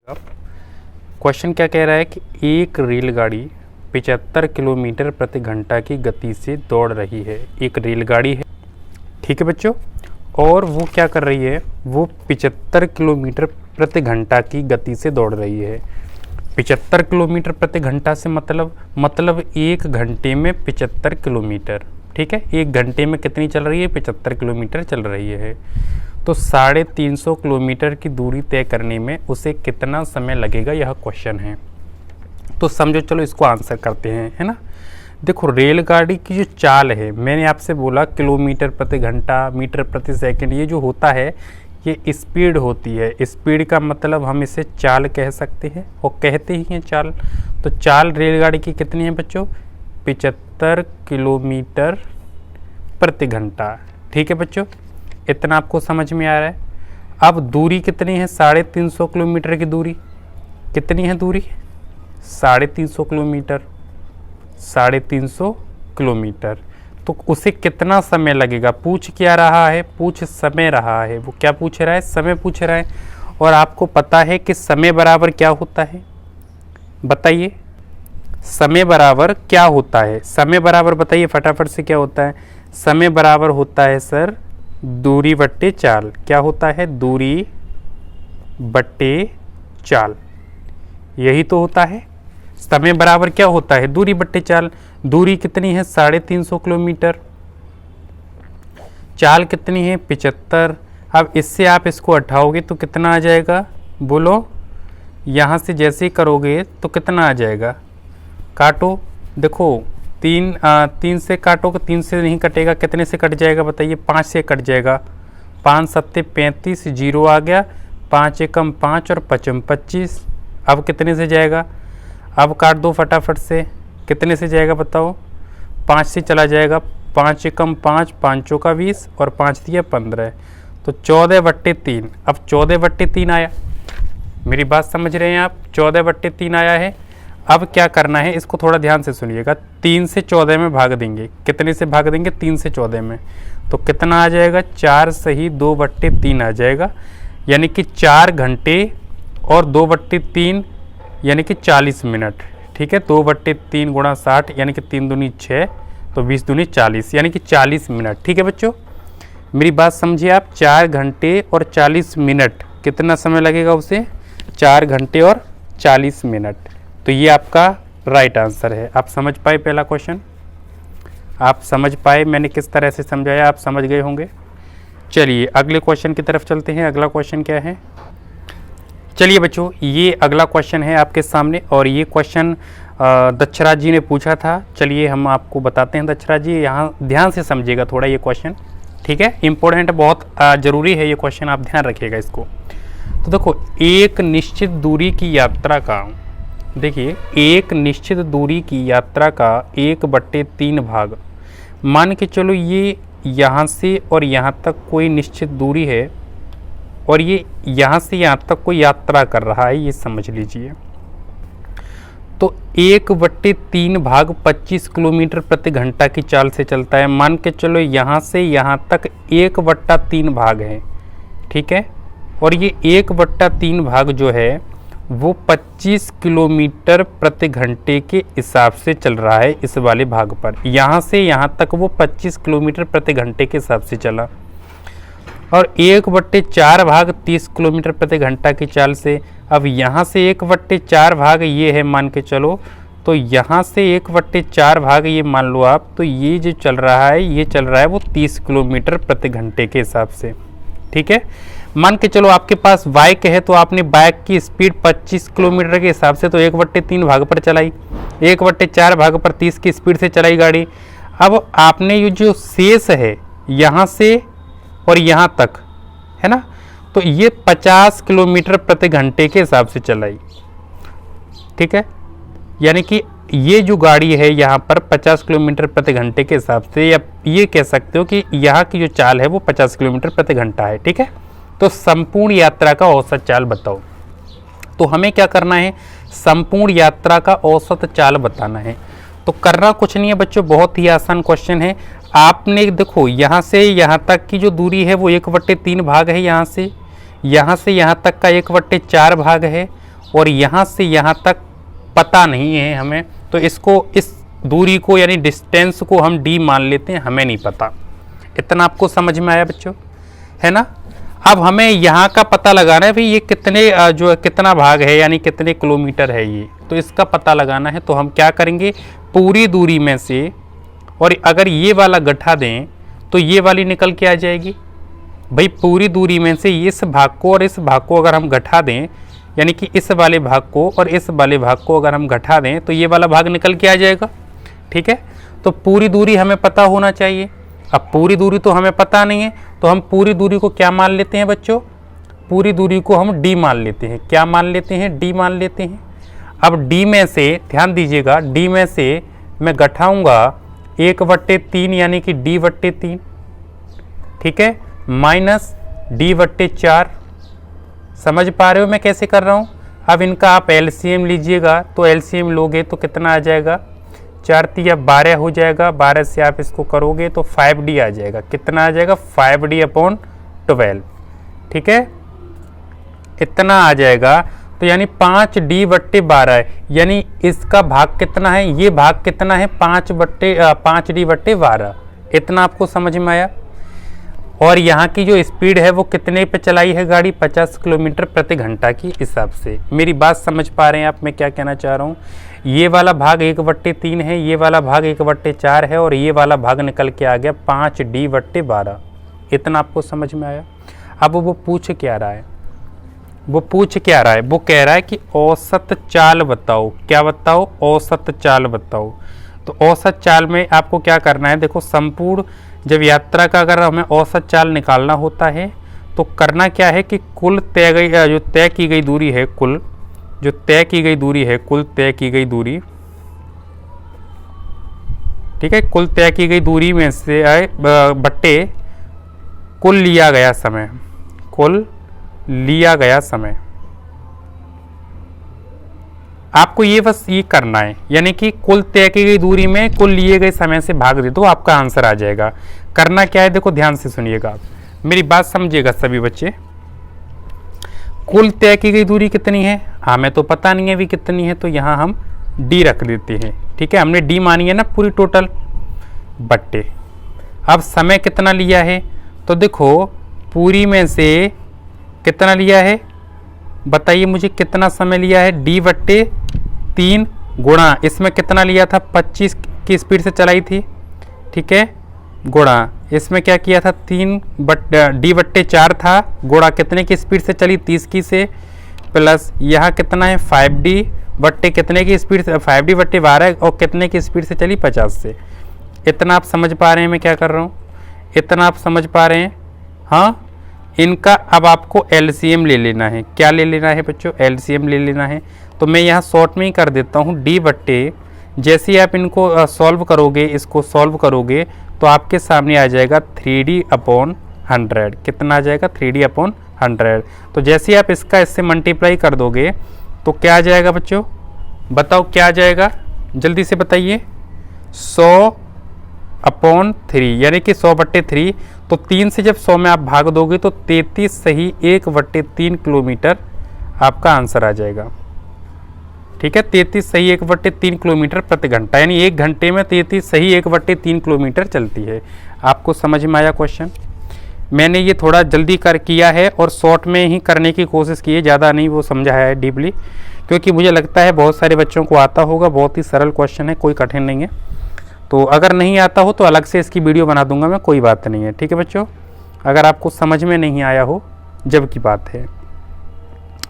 Question क्या कह रहा है कि एक रेलगाड़ी 75 किलोमीटर प्रति घंटा की गति से दौड़ रही है। एक रेलगाड़ी है, ठीक है बच्चों, और वो क्या कर रही है, वो 75 किलोमीटर प्रति घंटा की गति से दौड़ रही है। 75 किलोमीटर प्रति घंटा से मतलब एक घंटे में 75 किलोमीटर, ठीक है। एक घंटे में कितनी चल रही है, 75 किलोमीटर चल रही है। तो 350 किलोमीटर की दूरी तय करने में उसे कितना समय लगेगा, यह क्वेश्चन है। तो समझो, चलो इसको आंसर करते हैं, है ना। देखो, रेलगाड़ी की जो चाल है, मैंने आपसे बोला किलोमीटर प्रति घंटा, मीटर प्रति सेकंड, ये जो होता है ये स्पीड होती है। स्पीड का मतलब हम इसे चाल कह सकते हैं और कहते ही हैं चाल। तो चाल रेलगाड़ी की कितनी है बच्चों, 75 किलोमीटर प्रति घंटा, ठीक है बच्चों। इतना आपको समझ में आ रहा है। अब दूरी कितनी है, 350 किलोमीटर की दूरी। कितनी है दूरी, 350 किलोमीटर। 350 किलोमीटर, तो उसे कितना समय लगेगा, पूछ क्या रहा है, पूछ समय रहा है। वो क्या पूछ रहा है, समय पूछ रहा है। और आपको पता है कि समय बराबर क्या होता है, बताइए समय बराबर क्या होता है। समय बराबर बताइए फटाफट से, क्या होता है। समय बराबर होता है सर दूरी बट्टे चाल। क्या होता है, दूरी बट्टे चाल, यही तो होता है। समय बराबर क्या होता है, दूरी बट्टे चाल। दूरी कितनी है, 350 किलोमीटर। चाल कितनी है, 75। अब इससे आप इसको हटाओगे तो कितना आ जाएगा, बोलो। यहाँ से जैसे ही करोगे तो कितना आ जाएगा, काटो। देखो, 3 से काटोगे, 3 से नहीं कटेगा, कितने से कट जाएगा बताइए, 5 से कट जाएगा। 5 सत्ते 35, 0 आ गया। 5 एकम 5 और 5 25। अब कितने से जाएगा, अब काट दो फटाफट से, कितने से जाएगा बताओ। 5 से चला जाएगा। 5 एकम 5, 5 का 20 और 5 दिया 15। तो 14/3। अब 14/3 आया, मेरी बात समझ रहे हैं आप, 14/3 आया है। अब क्या करना है, इसको थोड़ा ध्यान से सुनिएगा। 3 से 14 में भाग देंगे, कितने से भाग देंगे, 3 से 14 में। तो कितना आ जाएगा, 4 सही 2/3 आ जाएगा। यानी कि 4 घंटे और 2/3 यानी कि 40 मिनट, ठीक है। 2/3 गुणा 60 यानी कि 3 दूनी 6, तो 20 दूनी 40 यानी कि 40 मिनट, ठीक है बच्चों। मेरी बात समझिए आप, 4 घंटे और 40 मिनट, कितना समय लगेगा उसे, 4 घंटे और 40 मिनट। तो ये आपका राइट आंसर है। आप समझ पाए पहला क्वेश्चन, आप समझ पाए मैंने किस तरह से समझाया, आप समझ गए होंगे। चलिए अगले क्वेश्चन की तरफ चलते हैं। अगला क्वेश्चन क्या है, चलिए बच्चों, ये अगला क्वेश्चन है आपके सामने, और ये क्वेश्चन दक्षराज जी ने पूछा था। चलिए हम आपको बताते हैं। दक्षराज जी, यहाँ ध्यान से समझिएगा थोड़ा ये क्वेश्चन, ठीक है। इंपॉर्टेंट, बहुत ज़रूरी है ये क्वेश्चन, आप ध्यान रखिएगा इसको। तो देखो, एक निश्चित दूरी की यात्रा का, देखिए एक निश्चित दूरी की यात्रा का 1/3 भाग, मान के चलो ये यहाँ से और यहाँ तक कोई निश्चित दूरी है, और ये यहाँ से यहाँ तक कोई यात्रा कर रहा है, ये समझ लीजिए। तो 1/3 भाग 25 किलोमीटर प्रति घंटा की चाल से चलता है। मान के चलो यहाँ से यहाँ तक 1/3 भाग है, ठीक है। और ये 1/3 भाग जो है वो 25 किलोमीटर प्रति घंटे के हिसाब से चल रहा है। इस वाले भाग पर यहाँ से यहाँ तक वो 25 किलोमीटर प्रति घंटे के हिसाब से चला, और 1/4 भाग 30 किलोमीटर प्रति घंटा की चाल से। अब यहाँ से 1/4 भाग ये है, मान के चलो, तो यहाँ से 1/4 भाग ये मान लो आप, तो ये जो चल रहा है, ये चल रहा है वो 30 किलोमीटर प्रति घंटे के हिसाब से, ठीक है। मान के चलो आपके पास बाइक है, तो आपने बाइक की स्पीड 25 किलोमीटर के हिसाब से तो 1/3 भाग पर चलाई, 1/4 भाग पर 30 की स्पीड से चलाई गाड़ी। अब आपने ये जो शेष है यहाँ से और यहाँ तक, है ना, तो ये 50 किलोमीटर प्रति घंटे के हिसाब से चलाई, ठीक है। यानी कि ये जो गाड़ी है यहाँ पर 50 किलोमीटर प्रति घंटे के हिसाब से, या ये कह सकते हो कि यहाँ की जो चाल है वो 50 किलोमीटर प्रति घंटा है, ठीक है। तो संपूर्ण यात्रा का औसत चाल बताओ। तो हमें क्या करना है, संपूर्ण यात्रा का औसत चाल बताना है। तो करना कुछ नहीं है बच्चों, बहुत ही आसान क्वेश्चन है। आपने देखो, यहाँ से यहाँ तक की जो दूरी है वो 1/3 भाग है, यहाँ से यहाँ तक का 1/4 भाग है, और यहाँ से यहाँ तक पता नहीं है हमें, तो इसको, इस दूरी को यानी डिस्टेंस को हम d मान लेते हैं, हमें नहीं पता। इतना आपको समझ में आया बच्चों, है ना। अब हमें यहाँ का पता लगाना है, भाई ये कितने जो कितना भाग है यानी कितने किलोमीटर है ये, तो इसका पता लगाना है। तो हम क्या करेंगे, पूरी दूरी में से, और अगर ये वाला घटा दें तो ये वाली निकल के आ जाएगी। भाई पूरी दूरी में से इस भाग को और इस भाग को अगर हम घटा दें, यानी कि इस वाले भाग को और इस वाले भाग को अगर हम घटा दें तो ये वाला भाग निकल के आ जाएगा। ठीक है, तो पूरी दूरी हमें पता होना चाहिए। अब पूरी दूरी तो हमें पता नहीं है, तो हम पूरी दूरी को क्या मान लेते हैं बच्चों, पूरी दूरी को हम d मान लेते हैं। क्या मान लेते हैं, d मान लेते हैं। अब d में से ध्यान दीजिएगा, d में से मैं घटाऊंगा 1/3 यानी कि d/3, ठीक है, माइनस d/4। समझ पा रहे हो मैं कैसे कर रहा हूँ। अब इनका आप एलसीएम लीजिएगा, तो एलसीएम लोगे तो कितना आ जाएगा, 4 3 12 हो जाएगा। 12 से आप इसको करोगे तो 5d आ जाएगा। कितना आ जाएगा, 5d/12। ठीक है, इतना आ जाएगा। तो यानी 5d/12, यानी इसका भाग कितना है, ये भाग कितना है, 5d/12। इतना आपको समझ में आया। और यहाँ की जो स्पीड है वो कितने पे चलाई है गाड़ी, 50 किलोमीटर प्रति घंटा की हिसाब से। मेरी बात समझ पा रहे हैं आप, मैं क्या कहना चाह रहा हूँ। ये वाला भाग 1/3 है, ये वाला भाग 1/4 है, और ये वाला भाग निकल के आ गया 5d/12। इतना आपको समझ में आया। अब वो पूछ क्या रहा है, वो पूछ क्या रहा है, वो कह रहा है कि औसत चाल बताओ। क्या बताओ, औसत चाल बताओ। तो औसत चाल में आपको क्या करना है, देखो संपूर्ण जब यात्रा का अगर हमें औसत चाल निकालना होता है तो करना क्या है कि कुल जो तय की गई दूरी है, कुल जो तय की गई दूरी है, कुल तय की गई दूरी, ठीक है, कुल तय की गई दूरी में से बट्टे कुल लिया गया समय, कुल लिया गया समय। आपको ये बस ये करना है, यानी कि कुल तय की गई दूरी में कुल लिए गए समय से भाग दे दो, आपका आंसर आ जाएगा। करना क्या है, देखो ध्यान से सुनिएगा, मेरी बात समझिएगा सभी बच्चे। कुल तय की गई दूरी कितनी है, हमें तो पता नहीं है भी कितनी है, तो यहाँ हम d रख देते हैं। ठीक है, हमने d मानी है ना पूरी टोटल, बट्टे अब समय कितना लिया है, तो देखो पूरी में से कितना लिया है, बताइए मुझे कितना समय लिया है, d/3 गुणा इसमें कितना लिया था, 25 की स्पीड से चलाई थी। ठीक है, गुणा इसमें क्या किया था, d/4 था, गुणा कितने की स्पीड से चली, 30 की से, प्लस यहाँ कितना है 5d/ कितने की स्पीड से, 5d/12, और कितने की स्पीड से चली, 50 से। इतना आप समझ पा रहे हैं मैं क्या कर रहा हूँ, इतना आप समझ पा रहे हैं। हाँ, इनका अब आपको एलसीएम ले लेना है। क्या ले लेना है बच्चों, एलसीएम ले लेना है। तो मैं यहाँ शॉर्ट में ही कर देता हूँ, d/, जैसे ही आप इनको सॉल्व करोगे, इसको सॉल्व करोगे तो आपके सामने आ जाएगा 3d/100। कितना आ जाएगा, 3d/100। तो जैसे ही आप इसका इससे मल्टीप्लाई कर दोगे तो क्या आ जाएगा बच्चों, बताओ क्या आ जाएगा, जल्दी से बताइए, 100/3 यानी कि 100/3। तो 3 से जब 100 में आप भाग दोगे तो 33 सही 1/3 किलोमीटर आपका आंसर आ जाएगा। ठीक है, 33 सही 1/3 किलोमीटर प्रति घंटा, यानी 1 घंटे में 33 सही 1/3 किलोमीटर चलती है। आपको समझ में आया क्वेश्चन। मैंने ये थोड़ा जल्दी किया है और शॉर्ट में ही करने की कोशिश की है, ज़्यादा नहीं वो समझाया है डीपली, क्योंकि मुझे लगता है बहुत सारे बच्चों को आता होगा। बहुत ही सरल क्वेश्चन है, कोई कठिन नहीं है। तो अगर नहीं आता हो तो अलग से इसकी वीडियो बना दूंगा मैं, कोई बात नहीं है। ठीक है बच्चों, अगर आपको समझ में नहीं आया हो जब की बात है,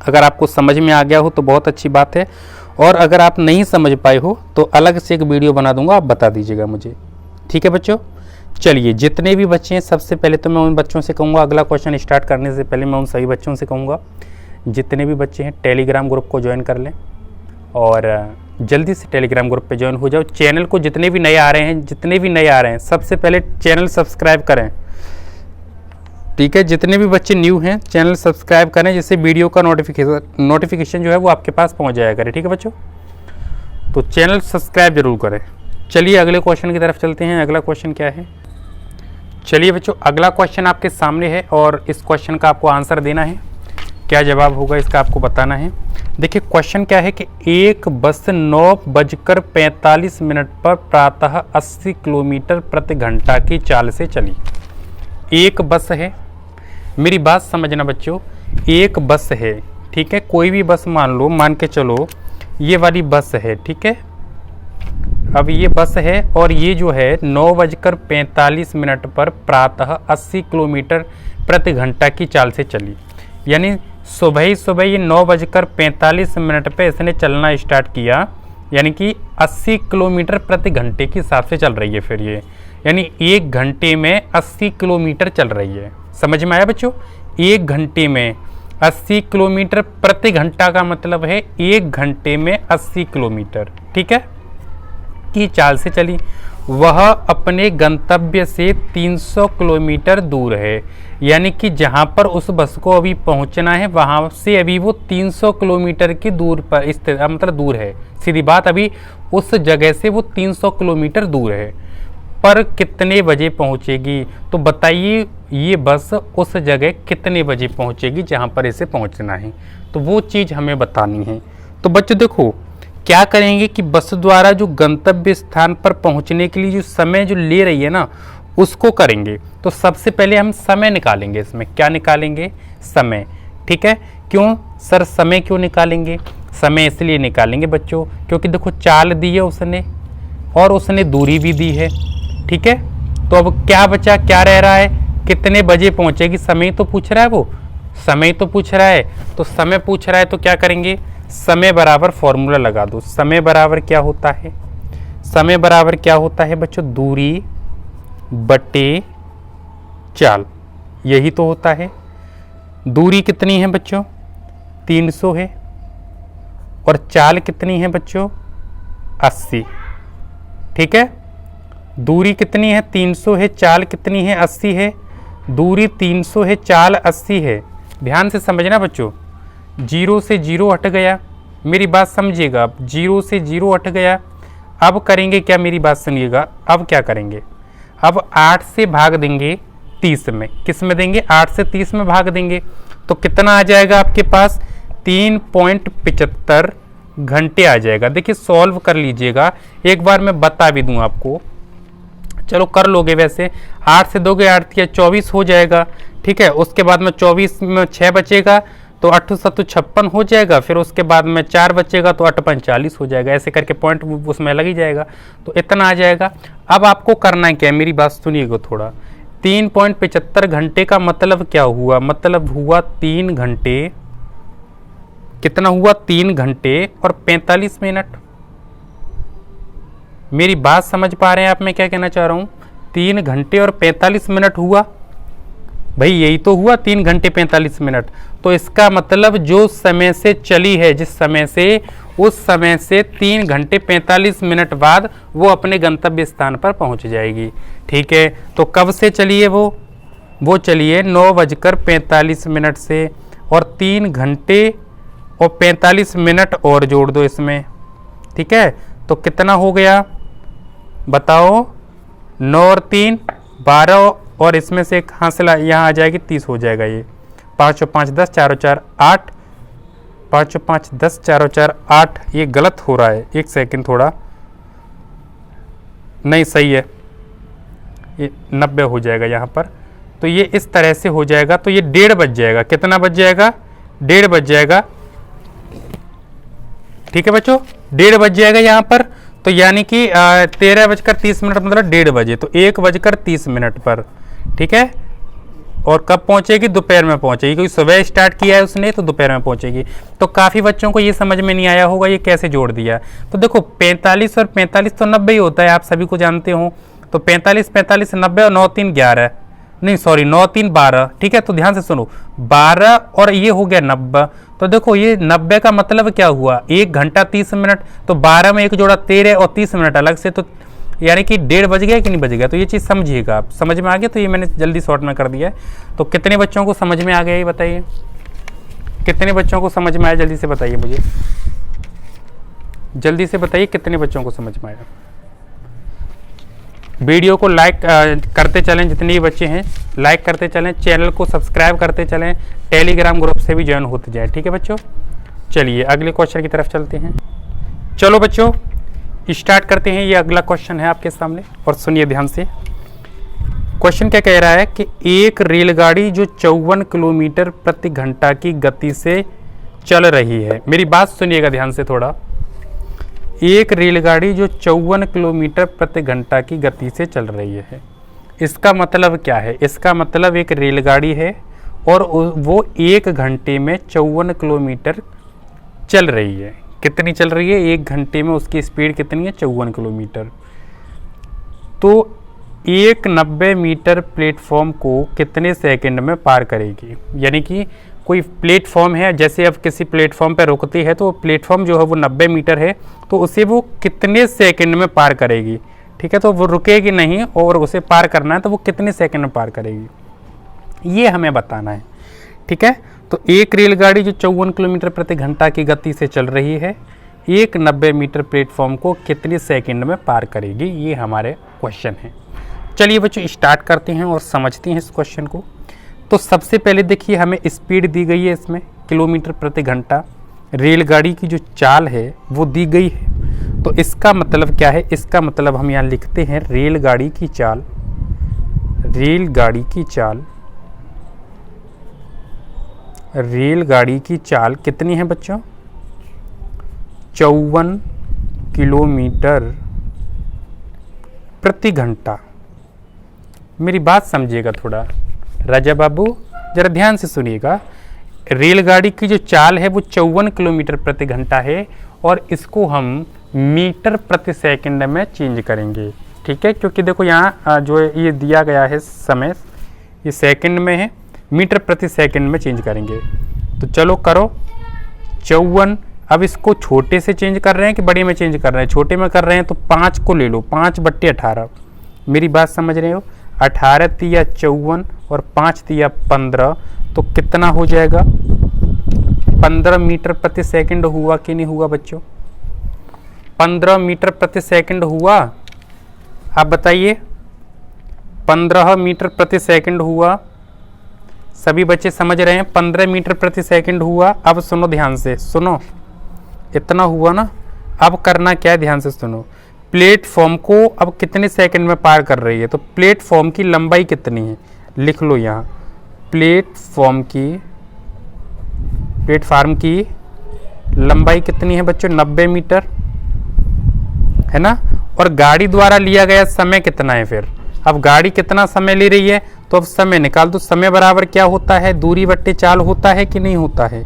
अगर आपको समझ में आ गया हो तो बहुत अच्छी बात है, और अगर आप नहीं समझ पाए हो तो अलग से एक वीडियो बना दूंगा, आप बता दीजिएगा मुझे। ठीक है बच्चों, चलिए जितने भी बच्चे हैं, सबसे पहले तो मैं उन बच्चों से कहूँगा, अगला क्वेश्चन स्टार्ट करने से पहले मैं उन सभी बच्चों से कहूँगा जितने भी बच्चे हैं टेलीग्राम ग्रुप को ज्वाइन कर लें, और जल्दी से टेलीग्राम ग्रुप पे ज्वाइन हो जाओ। चैनल को जितने भी नए आ रहे हैं, सबसे पहले चैनल सब्सक्राइब करें। ठीक है, जितने भी बच्चे न्यू हैं चैनल सब्सक्राइब करें, जिससे वीडियो का नोटिफिकेशन जो है वो आपके पास पहुंच जाया करे। ठीक है बच्चों, तो चैनल सब्सक्राइब जरूर करें। चलिए अगले क्वेश्चन की तरफ चलते हैं। अगला क्वेश्चन क्या है, चलिए बच्चों अगला क्वेश्चन आपके सामने है और इस क्वेश्चन का आपको आंसर देना है। क्या जवाब होगा इसका आपको बताना है। देखिए क्वेश्चन क्या है कि एक बस 9:45 पर प्रातः 80 किलोमीटर प्रति घंटा की चाल से चली। एक बस है, मेरी बात समझना बच्चों, एक बस है, ठीक है, कोई भी बस मान लो, मान के चलो ये वाली बस है, ठीक है। अब ये बस है और ये जो है 9:45 पर प्रातः 80 किलोमीटर प्रति घंटा की चाल से चली। यानी सुबह ही सुबह ये 9:45 पे इसने चलना स्टार्ट किया, यानी कि 80 किलोमीटर प्रति घंटे के हिसाब से चल रही है फिर ये, यानी एक घंटे में 80 किलोमीटर चल रही है। समझ में आया बच्चों? एक घंटे में 80 किलोमीटर प्रति घंटा का मतलब है एक घंटे में 80 किलोमीटर, ठीक है, की चाल से चली। वह अपने गंतव्य से 300 किलोमीटर दूर है, यानी कि जहां पर उस बस को अभी पहुंचना है वहां से अभी वो 300 किलोमीटर की दूर पर स्थित, मतलब दूर है, सीधी बात, अभी उस जगह से वो 300 किलोमीटर दूर है। पर कितने बजे पहुंचेगी? तो बताइए ये बस उस जगह कितने बजे पहुंचेगी जहां पर इसे पहुंचना है, तो वो चीज़ हमें बतानी है। तो बच्चों देखो क्या करेंगे कि बस द्वारा जो गंतव्य स्थान पर पहुंचने के लिए जो समय जो ले रही है ना, उसको करेंगे। तो सबसे पहले हम समय निकालेंगे, इसमें क्या निकालेंगे? समय, ठीक है। क्यों सर समय क्यों निकालेंगे? समय इसलिए निकालेंगे बच्चों क्योंकि देखो चाल दी है उसने और उसने दूरी भी दी है, ठीक है। तो अब क्या बचा, क्या रह रहा है, कितने बजे पहुंचेगी? समय तो पूछ रहा है, वो समय तो पूछ रहा है, तो समय पूछ रहा है तो क्या करेंगे? समय बराबर फॉर्मूला लगा दो। समय बराबर क्या होता है? समय बराबर क्या होता है बच्चों? दूरी बटे चाल, यही तो होता है। दूरी कितनी है बच्चों? 300 है, और चाल कितनी है बच्चों? 80, ठीक है। दूरी कितनी है? 300 है, चाल कितनी है? 80 है। दूरी 300 है, चाल 80 है। ध्यान से समझना बच्चों, 0 से 0 हट गया, मेरी बात समझिएगा, अब 0 से 0 हट गया। अब करेंगे क्या, मेरी बात सुनिएगा, अब क्या करेंगे? अब 8 से भाग देंगे 30 में, किस में देंगे? 8 से 30 में भाग देंगे, तो कितना आ जाएगा आपके पास? 3.75 घंटे आ जाएगा। देखिए सॉल्व कर लीजिएगा, एक बार मैं बता भी दूं आपको, चलो कर लोगे वैसे। 8 से दोगे 8 या 24 हो जाएगा, ठीक है। उसके बाद में 24 में 6 बचेगा तो 8 7 56 हो जाएगा, फिर उसके बाद में 4 बचेगा तो 8 5 40 हो जाएगा, ऐसे करके पॉइंट उसमें लग ही जाएगा, तो इतना आ जाएगा। अब आपको करना क्या है, मेरी बात सुनिएगा थोड़ा। 3.75 घंटे का मतलब क्या हुआ? मतलब हुआ 3 घंटे, कितना हुआ? 3 घंटे और 45 मिनट। मेरी बात समझ पा रहे हैं आप, मैं क्या कहना चाह रहा हूं? 3 घंटे और 45 मिनट हुआ भाई, यही तो हुआ 3 घंटे 45 मिनट। तो इसका मतलब जो समय से चली है, जिस समय से, उस समय से 3 घंटे 45 मिनट बाद वो अपने गंतव्य स्थान पर पहुंच जाएगी, ठीक है। तो कब से चली है वो चली है 9:45 से, और 3 घंटे और 45 मिनट और जोड़ दो इसमें, ठीक है। तो कितना हो गया बताओ? 9 और 3 12, और इसमें से एक हासिल यहाँ आ जाएगी 30 हो जाएगा। ये 5 और 5 10, 4 और 4 8, 5 और 5 10, 4 और 4 8, ये गलत हो रहा है, एक सेकंड थोड़ा, नहीं सही है, ये 90 हो जाएगा यहाँ पर। तो ये इस तरह से हो जाएगा, तो ये 1:30 बज जाएगा। कितना बज जाएगा? 1:30 बज जाएगा, ठीक है बच्चों, 1:30 बज जाएगा यहाँ पर। तो यानी कि 13:30 मतलब 1:30 बजे, तो 1:30 पर, ठीक है। और कब पहुंचेगी? दोपहर में पहुंचेगी, क्योंकि सुबह स्टार्ट किया है उसने तो दोपहर में पहुंचेगी। तो काफ़ी बच्चों को ये समझ में नहीं आया होगा ये कैसे जोड़ दिया। तो देखो 45 और 45 तो 90 ही होता है, आप सभी को जानते हो। तो 45 45 90 और 9 3 11, नहीं सॉरी 9 3 12, ठीक है। तो ध्यान से सुनो, 12 और ये हो गया 90। तो देखो ये 90 का मतलब क्या हुआ? 1 घंटा 30 मिनट, तो 12 में 1 जोड़ा 13 और 30 मिनट अलग से, तो यानी कि 1:30 बज गया कि नहीं बज गया? तो ये चीज़ समझिएगा आप, समझ में आ गया? तो ये मैंने जल्दी शॉर्ट में कर दिया है। तो कितने बच्चों को समझ में आ गया ये बताइए, कितने बच्चों को समझ में आया? जल्दी से बताइए मुझे, जल्दी से बताइए कितने बच्चों को समझ में आया। वीडियो को लाइक करते चलें, जितने भी बच्चे हैं लाइक करते चलें, चैनल को सब्सक्राइब करते चलें, टेलीग्राम ग्रुप से भी ज्वाइन होते जाएं, ठीक है बच्चों। चलिए अगले क्वेश्चन की तरफ चलते हैं। चलो बच्चों स्टार्ट करते हैं। ये अगला क्वेश्चन है आपके सामने और सुनिए ध्यान से। क्वेश्चन क्या कह रहा है कि एक रेलगाड़ी जो 54 किलोमीटर प्रति घंटा की गति से चल रही है। मेरी बात सुनिएगा ध्यान से थोड़ा। एक रेलगाड़ी जो 54 किलोमीटर प्रति घंटा की गति से चल रही है, इसका मतलब क्या है? इसका मतलब एक रेलगाड़ी है और वो 1 घंटे में 54 किलोमीटर चल रही है। कितनी चल रही है? 1 घंटे में उसकी स्पीड कितनी है? 54 किलोमीटर। तो एक 90 मीटर प्लेटफॉर्म को कितने सेकंड में पार करेगी? यानी कि कोई प्लेटफॉर्म है, जैसे अब किसी प्लेटफॉर्म पर रुकती है तो प्लेटफॉर्म जो है वो 90 मीटर है, तो उसे वो कितने सेकंड में पार करेगी? ठीक है, तो वो रुकेगी नहीं और उसे पार करना है तो वो कितने सेकंड में पार करेगी, ये हमें बताना है। ठीक है, तो एक रेलगाड़ी जो 54 किलोमीटर प्रति घंटा की गति से चल रही है, एक 90 मीटर प्लेटफॉर्म को कितने सेकंड में पार करेगी, ये हमारे क्वेश्चन है। चलिए बच्चों स्टार्ट करते हैं और समझते हैं इस क्वेश्चन को। तो सबसे पहले देखिए हमें स्पीड दी गई है इसमें किलोमीटर प्रति घंटा, रेलगाड़ी की जो चाल है वो दी गई है। तो इसका मतलब क्या है? इसका मतलब हम यहाँ लिखते हैं रेलगाड़ी की चाल, रेलगाड़ी की चाल, रेलगाड़ी की चाल कितनी है बच्चों? 54 किलोमीटर प्रति घंटा। मेरी बात समझिएगा थोड़ा, राजा बाबू जरा ध्यान से सुनिएगा। रेलगाड़ी की जो चाल है वो 54 किलोमीटर प्रति घंटा है और इसको हम मीटर प्रति सेकंड में चेंज करेंगे। ठीक है, क्योंकि देखो यहाँ जो ये दिया गया है समय, ये सेकंड में है, मीटर प्रति सेकंड में चेंज करेंगे। तो चलो करो 54। अब इसको छोटे से चेंज कर रहे हैं कि बड़े में चेंज कर रहे हैं? छोटे में कर रहे हैं तो 5 को ले लो, 5/18। मेरी बात समझ रहे हो? 18 तिया 54 और 5 तिया 15, तो कितना हो जाएगा? 15 मीटर प्रति सेकंड हुआ कि नहीं हुआ बच्चों? 15 मीटर प्रति सेकंड हुआ? आप बताइए, 15 मीटर प्रति सेकंड हुआ? सभी बच्चे समझ रहे हैं? 15 मीटर प्रति सेकंड हुआ। अब सुनो ध्यान से, सुनो, इतना हुआ ना। अब करना क्या है, ध्यान से सुनो। प्लेटफॉर्म को अब कितने सेकंड में पार कर रही है? तो प्लेटफॉर्म की लंबाई कितनी है? लिख लो यहाँ, प्लेटफॉर्म की लंबाई कितनी है बच्चों? 90 मीटर है ना। और गाड़ी द्वारा लिया गया समय कितना है? फिर अब गाड़ी कितना समय ले रही है, तो अब समय निकाल दो। समय बराबर क्या होता है? दूरी बट्टे चाल होता है कि नहीं होता है?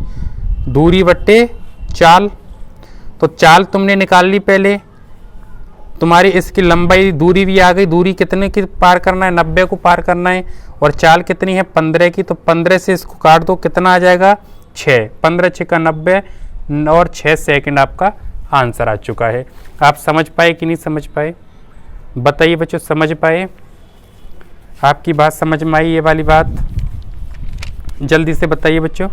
दूरी बट्टे चाल। तो चाल तुमने निकाल ली पहले, तुम्हारी इसकी लंबाई, दूरी भी आ गई। दूरी कितने की पार करना है? 90 को पार करना है। और चाल कितनी है? 15 की। तो 15 से इसको काट दो, कितना आ जाएगा? 6। 15 6 का 90 और 6 सेकंड आपका आंसर आ चुका है। आप समझ पाए कि नहीं समझ पाए? बताइए बच्चों, समझ पाए? आपकी बात समझ में आई ये वाली बात? जल्दी से बताइए बच्चों।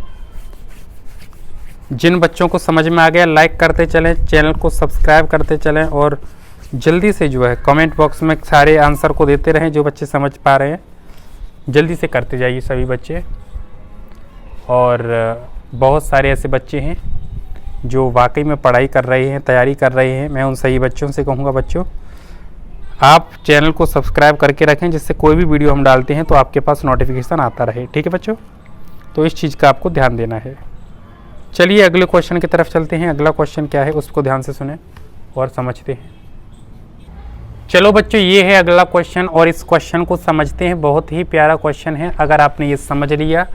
जिन बच्चों को समझ में आ गया लाइक करते चलें, चैनल को सब्सक्राइब करते चलें और जल्दी से जो है कमेंट बॉक्स में सारे आंसर को देते रहें। जो बच्चे समझ पा रहे हैं जल्दी से करते जाइए सभी बच्चे। और बहुत सारे ऐसे बच्चे हैं जो वाकई में पढ़ाई कर रहे हैं, तैयारी कर रहे हैं। मैं उन सही बच्चों से कहूँगा बच्चों आप चैनल को सब्सक्राइब करके रखें, जिससे कोई भी वीडियो हम डालते हैं तो आपके पास नोटिफिकेशन आता रहे। ठीक है बच्चों, तो इस चीज़ का आपको ध्यान देना है। चलिए अगले क्वेश्चन की तरफ चलते हैं। अगला क्वेश्चन क्या है उसको ध्यान से सुने और समझते हैं। चलो बच्चों, ये है अगला क्वेश्चन और इस क्वेश्चन को समझते हैं। बहुत ही प्यारा क्वेश्चन है। अगर आपने ये समझ लिया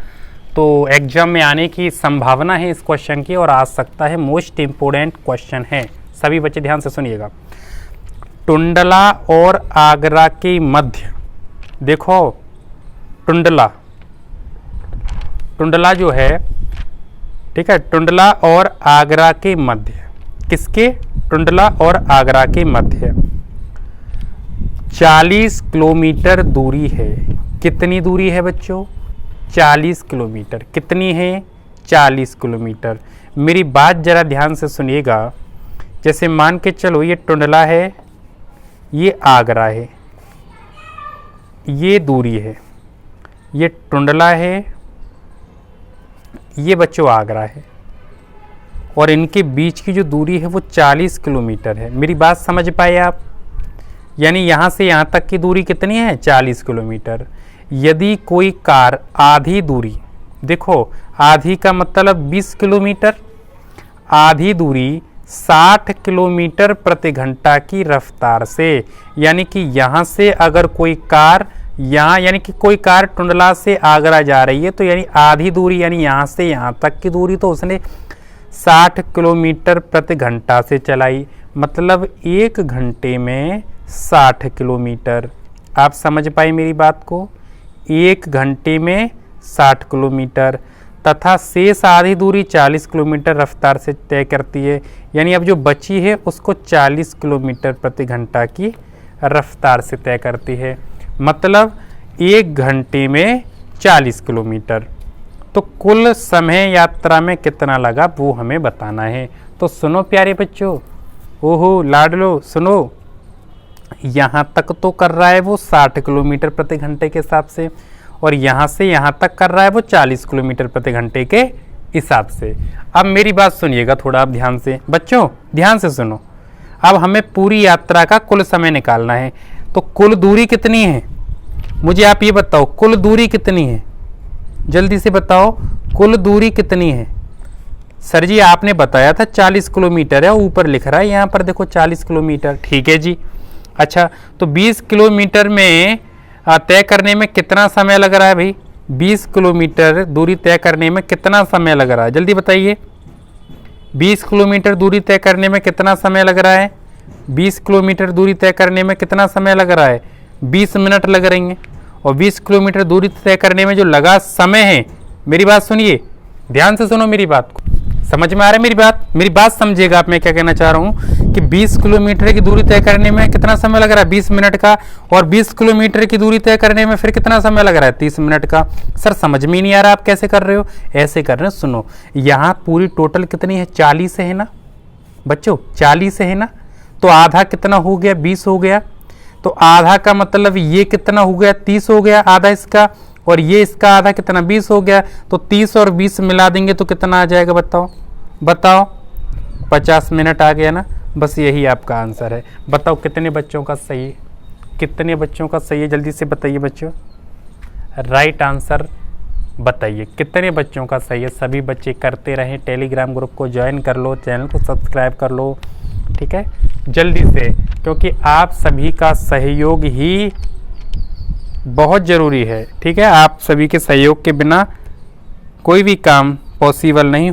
तो एग्जाम में आने की संभावना है इस क्वेश्चन की और आ सकता है। मोस्ट इम्पोर्टेंट क्वेश्चन है। सभी बच्चे ध्यान से सुनिएगा। टुंडला और आगरा के मध्य, देखो टुंडला जो है, ठीक है, टुंडला और आगरा के मध्य, किसके? टुंडला और आगरा के मध्य 40 किलोमीटर दूरी है। कितनी दूरी है बच्चों? 40 किलोमीटर। कितनी है? 40 किलोमीटर। मेरी बात जरा ध्यान से सुनिएगा। जैसे मान के चलो ये टुंडला है, ये आगरा है, ये दूरी है, ये टुंडला है, ये बच्चों आगरा है। और इनके बीच की जो दूरी है वो 40 किलोमीटर है। मेरी बात समझ पाए आप? यानी यहाँ से यहाँ तक की दूरी कितनी है? 40 किलोमीटर। यदि कोई कार आधी दूरी, देखो आधी का मतलब 20 किलोमीटर, आधी दूरी 60 किलोमीटर प्रति घंटा की रफ्तार से, यानी कि यहाँ से अगर कोई कार यहाँ, यानी कि कोई कार टुंडला से आगरा जा रही है तो यानी आधी दूरी, यानी यहाँ से यहाँ तक की दूरी तो उसने 60 किलोमीटर प्रति घंटा से चलाई, मतलब 1 घंटे में 60 किलोमीटर। आप समझ पाए मेरी बात को? 1 घंटे में 60 किलोमीटर तथा शेष आधी दूरी 40 किलोमीटर रफ्तार से तय करती है, यानी अब जो बची है उसको 40 किलोमीटर प्रति घंटा की रफ्तार से तय करती है, मतलब 1 घंटे में 40 किलोमीटर। तो कुल समय यात्रा में कितना लगा वो हमें बताना है। तो सुनो प्यारे बच्चों, ओहो लाडलो सुनो, यहाँ तक तो कर रहा है वो 60 किलोमीटर प्रति घंटे के हिसाब से, और यहाँ से यहाँ तक कर रहा है वो 40 किलोमीटर प्रति घंटे के हिसाब से। अब मेरी बात सुनिएगा थोड़ा आप ध्यान से, बच्चों ध्यान से सुनो। अब हमें पूरी यात्रा का कुल समय निकालना है। तो कुल दूरी कितनी है मुझे आप ये बताओ, कुल दूरी कितनी है? जल्दी से बताओ कुल दूरी कितनी है? सर जी आपने बताया था 40 किलोमीटर है, ऊपर लिख रहा है यहाँ पर देखो 40 किलोमीटर। ठीक है जी। अच्छा तो 20 किलोमीटर में तय करने में कितना समय लग रहा है भाई? 20 किलोमीटर दूरी तय करने में कितना समय लग रहा है? जल्दी बताइए। 20 किलोमीटर दूरी तय करने में कितना समय लग रहा है? 20 किलोमीटर दूरी तय करने में कितना समय लग रहा है? 20 मिनट लग रही हैं। और 20 किलोमीटर दूरी तय करने में जो लगा समय है, मेरी बात सुनिए, ध्यान से सुनो मेरी बात को। समझ में आ रहा है मेरी बात? मेरी बात समझिएगा आप, मैं क्या कहना चाह रहा हूँ कि 20 किलोमीटर की दूरी तय करने में कितना समय लग रहा है? 20 मिनट का। और 20 किलोमीटर की दूरी तय करने में फिर कितना समय लग रहा है? 30 मिनट का। सर समझ में ही नहीं आ रहा आप कैसे कर रहे हो? ऐसे कर रहे हो, सुनो, यहाँ पूरी टोटल कितनी है? 40 है ना बच्चों, 40 है ना। तो आधा कितना हो गया? 20 हो गया। तो आधा का मतलब ये कितना हो गया? 30 हो गया आधा इसका, और ये इसका आधा कितना? 20 हो गया। तो 30 और 20 मिला देंगे तो कितना आ जाएगा? बताओ बताओ। 50 मिनट आ गया ना। बस यही आपका आंसर है। बताओ कितने बच्चों का सही है? कितने बच्चों का सही है? जल्दी से बताइए बच्चों, राइट आंसर बताइए कितने बच्चों का सही है। सभी बच्चे करते रहें, टेलीग्राम ग्रुप को ज्वाइन कर लो, चैनल को सब्सक्राइब कर लो, ठीक है जल्दी से, क्योंकि आप सभी का सहयोग ही बहुत ज़रूरी है। ठीक है, आप सभी के सहयोग के बिना कोई भी काम पॉसिबल नहीं